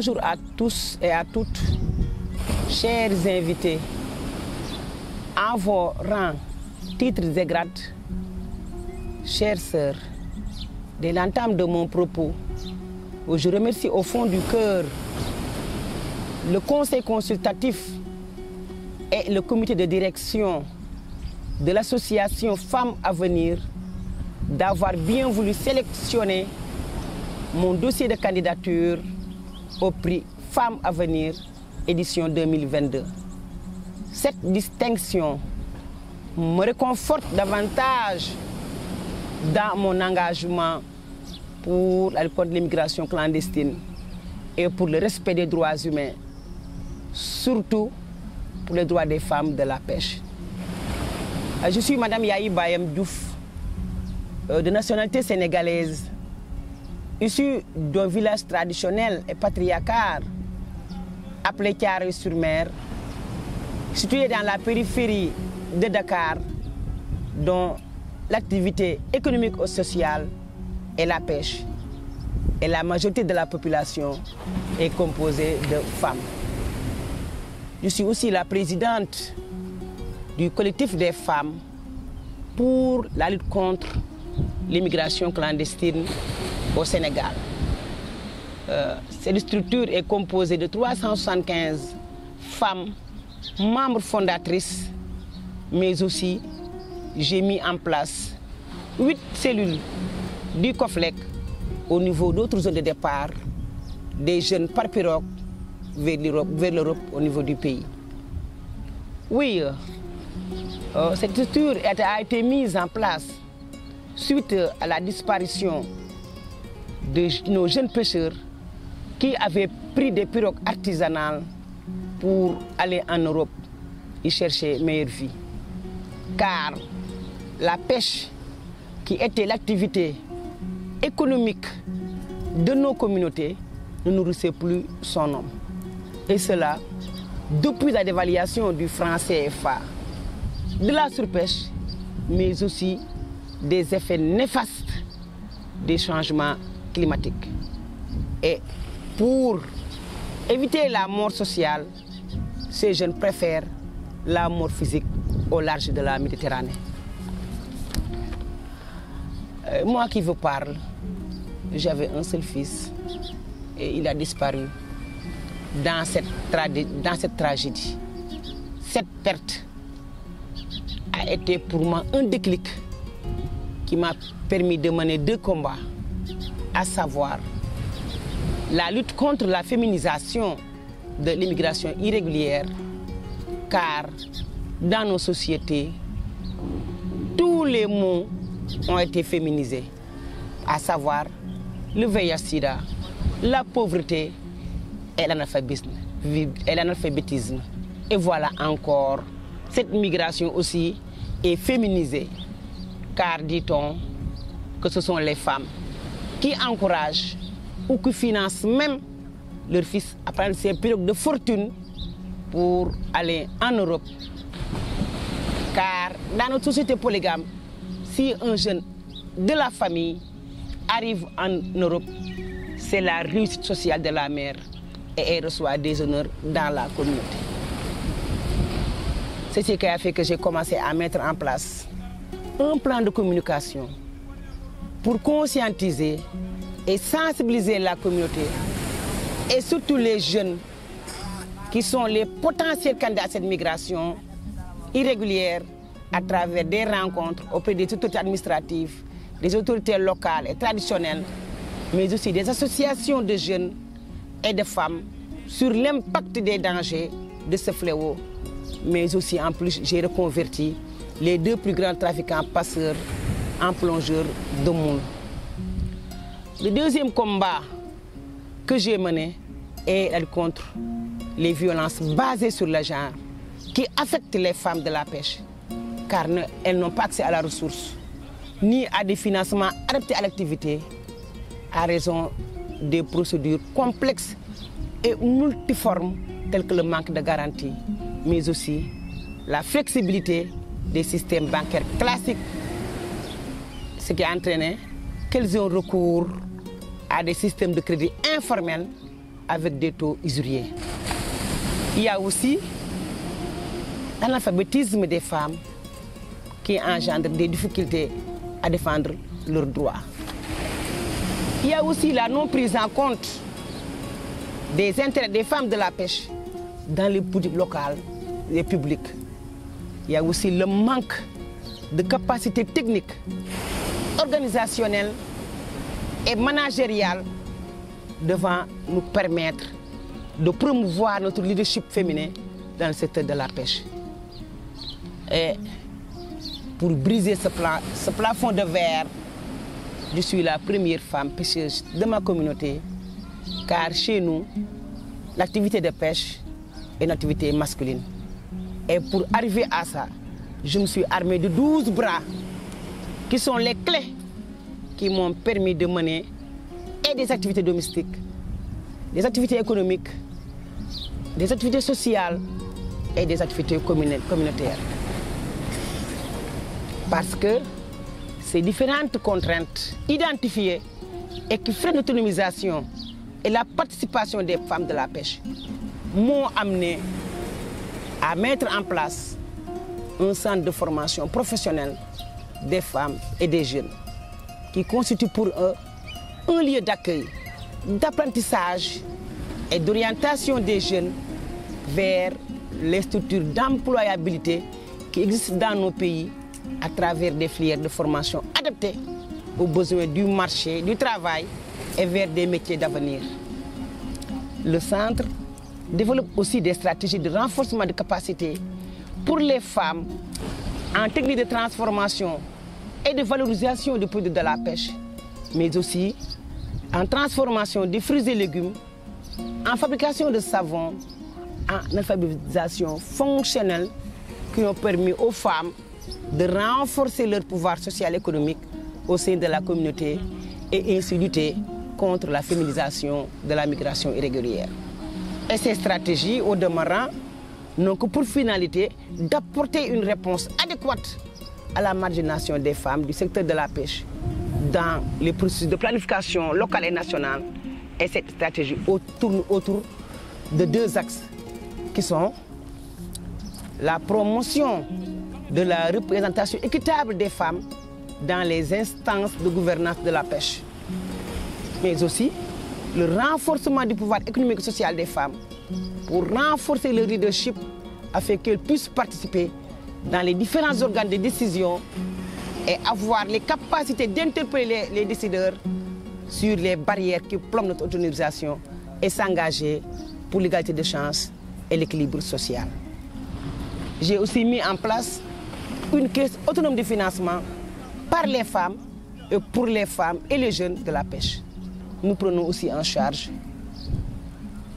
Bonjour à tous et à toutes, chers invités, en vos rangs, titres et grades, chères sœurs, dès l'entame de mon propos, je remercie au fond du cœur le conseil consultatif et le comité de direction de l'association Femmes à venir d'avoir bien voulu sélectionner mon dossier de candidature au prix Femmes à venir édition 2022. Cette distinction me réconforte davantage dans mon engagement pour la lutte contre l'immigration clandestine et pour le respect des droits humains, surtout pour les droits des femmes de la pêche. Je suis Madame Yahi Bayem Diouf, de nationalité sénégalaise, issue d'un village traditionnel et patriarcal appelé Thiaroye-sur-Mer, situé dans la périphérie de Dakar, dont l'activité économique et sociale est la pêche. Et la majorité de la population est composée de femmes. Je suis aussi la présidente du collectif des femmes pour la lutte contre l'immigration clandestine au Sénégal. Cette structure est composée de 375 femmes, membres fondatrices, mais aussi j'ai mis en place 8 cellules du COFLEC au niveau d'autres zones de départ, des jeunes par pirogue vers l'Europe au niveau du pays. Oui, cette structure a été mise en place suite à la disparition de nos jeunes pêcheurs qui avaient pris des pirogues artisanales pour aller en Europe y chercher meilleure vie. Car la pêche, qui était l'activité économique de nos communautés, ne nourrissait plus son homme. Et cela depuis la dévaluation du franc CFA, de la surpêche, mais aussi des effets néfastes des changements climatiques. Et pour éviter la mort sociale, ces jeunes préfèrent la mort physique au large de la Méditerranée. Moi qui vous parle, j'avais un seul fils et il a disparu dans cette tragédie. Cette perte a été pour moi un déclic qui m'a permis de mener 2 combats, à savoir la lutte contre la féminisation de l'immigration irrégulière, car dans nos sociétés, tous les mots ont été féminisés, à savoir le VIH-Sida, la pauvreté et l'analphabétisme. Et voilà encore, cette migration aussi est féminisée, car dit-on que ce sont les femmes qui encouragent ou qui financent même leurs fils à prendre ces pirogues de fortune pour aller en Europe. Car dans notre société polygame, si un jeune de la famille arrive en Europe, c'est la réussite sociale de la mère et elle reçoit des honneurs dans la communauté. C'est ce qui a fait que j'ai commencé à mettre en place un plan de communication pour conscientiser et sensibiliser la communauté et surtout les jeunes qui sont les potentiels candidats à cette migration irrégulière à travers des rencontres auprès des autorités administratives, des autorités locales et traditionnelles, mais aussi des associations de jeunes et de femmes sur l'impact des dangers de ce fléau. Mais aussi en plus, j'ai reconverti les 2 plus grands trafiquants passeurs en plongeurs de moules. Le deuxième combat que j'ai mené est la lutte contre les violences basées sur le genre qui affectent les femmes de la pêche, car elles n'ont pas accès à la ressource, ni à des financements adaptés à l'activité, à raison des procédures complexes et multiformes telles que le manque de garantie, mais aussi la flexibilité des systèmes bancaires classiques, ce qui a entraîné qu'elles ont recours à des systèmes de crédit informels avec des taux usuriers. Il y a aussi l'analphabétisme des femmes qui engendre des difficultés à défendre leurs droits. Il y a aussi la non prise en compte des intérêts des femmes de la pêche dans les politiques locales et publiques. Il y a aussi le manque de capacités techniques, organisationnelles et managériales devant nous permettre de promouvoir notre leadership féminin dans le secteur de la pêche. Et pour briser ce plafond de verre, je suis la première femme pêcheuse de ma communauté, car chez nous, l'activité de pêche est une activité masculine. Et pour arriver à ça, je me suis armée de 12 bras qui sont les clés qui m'ont permis de mener et des activités domestiques, des activités économiques, des activités sociales et des activités communautaires. Parce que ces différentes contraintes identifiées et qui freinent l'autonomisation et la participation des femmes de la pêche m'ont amené à mettre en place un centre de formation professionnelle des femmes et des jeunes qui constitue pour eux un lieu d'accueil, d'apprentissage et d'orientation des jeunes vers les structures d'employabilité qui existent dans nos pays à travers des filières de formation adaptées aux besoins du marché, du travail et vers des métiers d'avenir. Le centre développe aussi des stratégies de renforcement de capacités pour les femmes en technique de transformation et de valorisation des produits de la pêche, mais aussi en transformation des fruits et légumes, en fabrication de savon, en alphabétisation fonctionnelle qui ont permis aux femmes de renforcer leur pouvoir social et économique au sein de la communauté et ainsi lutter contre la féminisation de la migration irrégulière. Et ces stratégies, au demeurant, n'ont que pour finalité d'apporter une réponse adéquate à la marginalisation des femmes du secteur de la pêche dans les processus de planification locale et nationale. Et cette stratégie tourne autour de deux axes qui sont la promotion de la représentation équitable des femmes dans les instances de gouvernance de la pêche, mais aussi le renforcement du pouvoir économique et social des femmes pour renforcer le leadership afin qu'elles puissent participer dans les différents organes de décision et avoir les capacités d'interpeller les décideurs sur les barrières qui plombent notre autonomisation et s'engager pour l'égalité de chances et l'équilibre social. J'ai aussi mis en place une caisse autonome de financement par les femmes et pour les femmes et les jeunes de la pêche. Nous prenons aussi en charge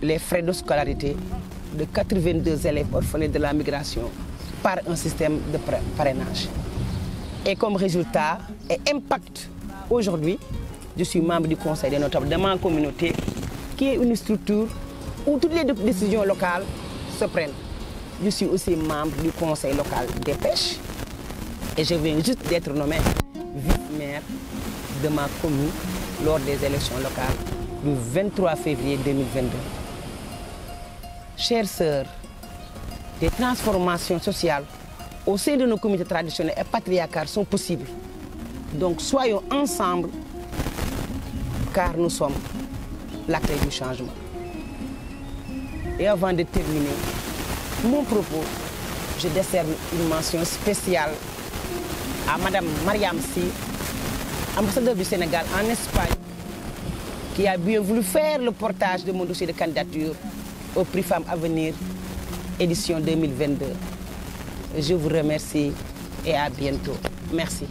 les frais de scolarité de 82 élèves orphelins de la migration par un système de parrainage. Et comme résultat et impact, aujourd'hui, je suis membre du conseil des notables de ma communauté, qui est une structure où toutes les décisions locales se prennent. Je suis aussi membre du conseil local des pêches et je viens juste d'être nommé vice-maire de ma commune lors des élections locales du 23 février 2022. Chères sœurs, des transformations sociales au sein de nos communautés traditionnelles et patriarcales sont possibles. Donc soyons ensemble, car nous sommes la clé du changement. Et avant de terminer mon propos, je décerne une mention spéciale à Madame Mariam Sy, ambassadeur du Sénégal en Espagne, qui a bien voulu faire le portage de mon dossier de candidature au prix Femmes Avenir, édition 2022. Je vous remercie et à bientôt. Merci.